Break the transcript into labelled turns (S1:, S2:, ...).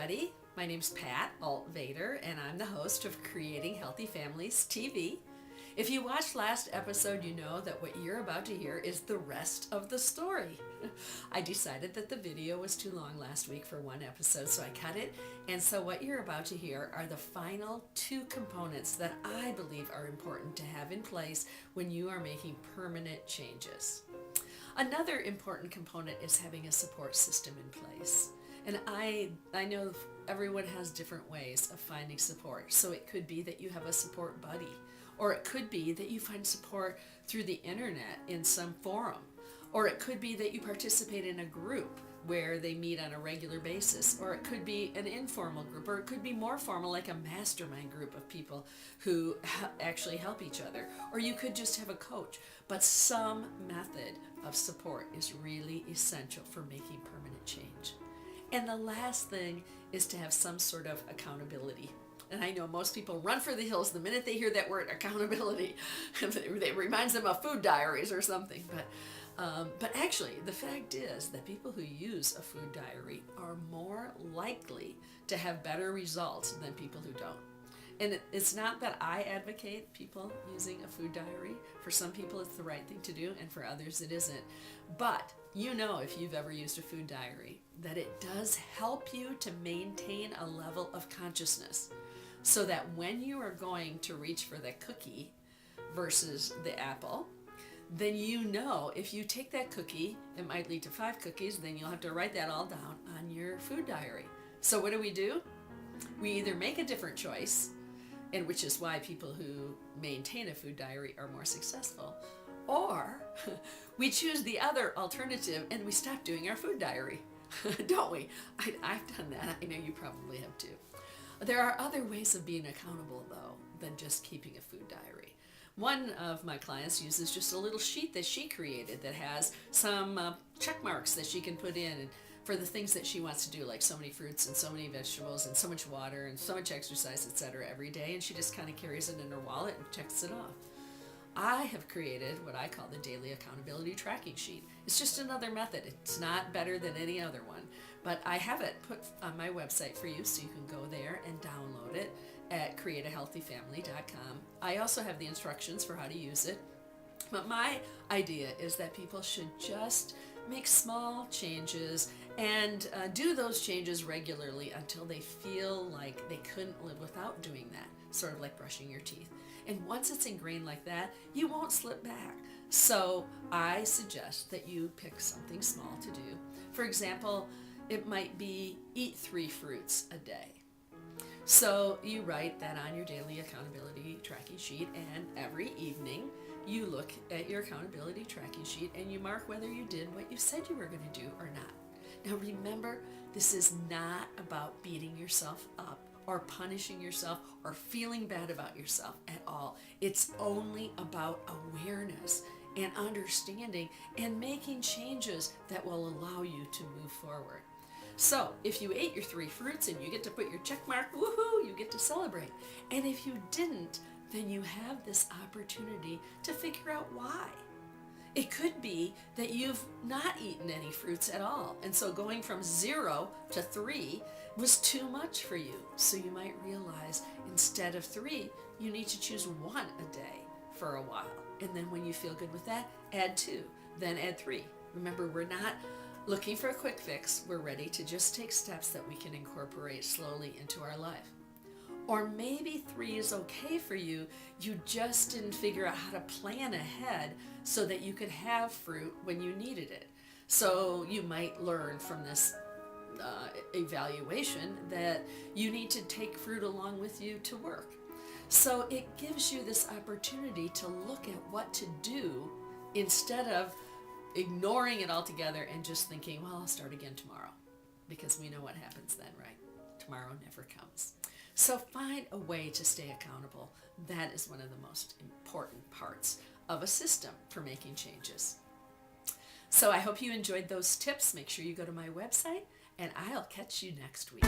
S1: everybody. My name's Pat Altvater, and I'm the host of Creating Healthy Families TV. If you watched last episode, you know that what you're about to hear is the rest of the story. I decided that the video was too long last week for one episode, so I cut it. And so what you're about to hear are the final two components that I believe are important to have in place when you are making permanent changes. Another important component is having a support system in place. And I know everyone has different ways of finding support. So it could be that you have a support buddy, or it could be that you find support through the internet in some forum, or it could be that you participate in a group where they meet on a regular basis, or it could be an informal group, or it could be more formal like a mastermind group of people who actually help each other, or you could just have a coach. But some method of support is really essential for making permanent change. And the last thing is to have some sort of accountability. And I know most people run for the hills the minute they hear that word accountability. It reminds them of food diaries or something. But actually, the fact is that people who use a food diary are more likely to have better results than people who don't. And it's not that I advocate people using a food diary. For some people, it's the right thing to do, and for others, it isn't. But you know, if you've ever used a food diary, that it does help you to maintain a level of consciousness so that when you are going to reach for the cookie versus the apple, then you know if you take that cookie, it might lead to 5 cookies, then you'll have to write that all down on your food diary. So what do? We either make a different choice, and which is why people who maintain a food diary are more successful, or we choose the other alternative and we stop doing our food diary, don't we? I've done that. I know you probably have too. There are other ways of being accountable, though, than just keeping a food diary. One of my clients uses just a little sheet that she created that has some check marks that she can put in for the things that she wants to do, like so many fruits and so many vegetables and so much water and so much exercise, etc. every day, and she just kind of carries it in her wallet and checks it off. I have created what I call the daily accountability tracking sheet. It's just another method. It's not better than any other one, but I have it put on my website for you, so you can go there and download it at createahealthyfamily.com. I also have the instructions for how to use it, but my idea is that people should just make small changes and do those changes regularly until they feel like they couldn't live without doing that, sort of like brushing your teeth. And once it's ingrained like that, you won't slip back. So I suggest that you pick something small to do. For example, it might be eat 3 fruits a day. So you write that on your daily accountability tracking sheet, and every evening you look at your accountability tracking sheet and you mark whether you did what you said you were going to do or not. Now remember, this is not about beating yourself up or punishing yourself or feeling bad about yourself at all. It's only about awareness and understanding and making changes that will allow you to move forward. So if you ate your 3 fruits and you get to put your check mark, woohoo, you get to celebrate. And if you didn't, then you have this opportunity to figure out why. It could be that you've not eaten any fruits at all, and so going from 0 to 3 was too much for you. So you might realize instead of 3, you need to choose 1 a day for a while. And then when you feel good with that, add 2, then add 3. Remember, we're not looking for a quick fix. We're ready to just take steps that we can incorporate slowly into our life. Or maybe 3 is okay for you. You just didn't figure out how to plan ahead so that you could have fruit when you needed it. So you might learn from this evaluation that you need to take fruit along with you to work. So it gives you this opportunity to look at what to do instead of ignoring it altogether and just thinking, well, I'll start again tomorrow, because we know what happens then, right? Tomorrow never comes. So find a way to stay accountable. That is one of the most important parts of a system for making changes. So I hope you enjoyed those tips. Make sure you go to my website, and I'll catch you next week.